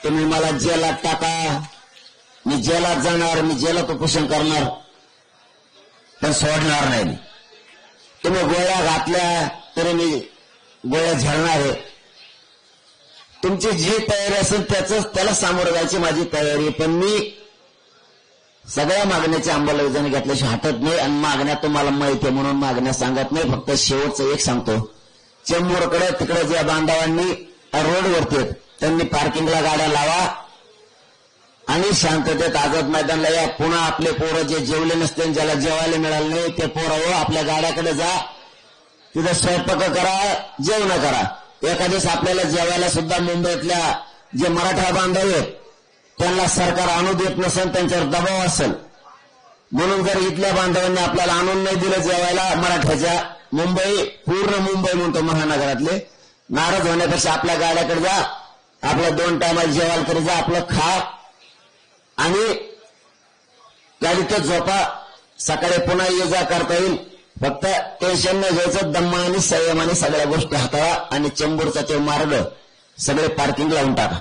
तुम्ही मला जेलात टाका, मी जेलात जाणार, मी जेलात उपोषण करणार, पण सोडणार नाही. तुम्ही गोळ्या घातल्या तरी मी गोळ्या झेलणार आहे. तुमची जी तयारी असेल त्याला सामोरं जायची माझी तयारी. पण मी सगळ्या मागण्याची अंमलबजावणी घेतल्याशिवाय हटत नाही. आणि मागण्या तुम्हाला माहिती आहे म्हणून मागण्या सांगत नाही. फक्त शेवटचं एक सांगतो, चेंबूरकडे तिकडे ज्या बांधवांनी रोडवरती त्यांनी पार्किंगला गाड्या लावा आणि शांततेत आझाद मैदानला या. पुन्हा आपले पोरं जे जेवले नसते, ज्याला जेवायला मिळालं नाही, ते पोरं आपल्या गाड्याकडे जा, तिथं स्वयंपाक करा, जेवण करा. एका दिवस आपल्याला जेवायला सुद्धा मुंबईतल्या जे मराठा बांधव आहेत त्यांना सरकार आणू देत नसेल, त्यांच्यावर दबाव असेल म्हणून जर इथल्या बांधवांनी आपल्याला आणून नाही दिलं जेवायला मराठ्याच्या, पूर्ण मुंबई म्हणतो महानगरातले, नाराज होण्यापेक्षा आपल्या गाड्याकडे जा, आपल्या 2 टायमाला जेवायला तरी जा, आपलं खा आणि गाडीतच झोपा, सकाळी पुन्हा ये जा करता येईल. फक्त टेन्शन नाही घ्यायचं, दम्मा आणि संयमाने सगळ्या गोष्टी हाताळा आणि चेंबूरचा ते मार्ग सगळे पार्किंग लावून टाका.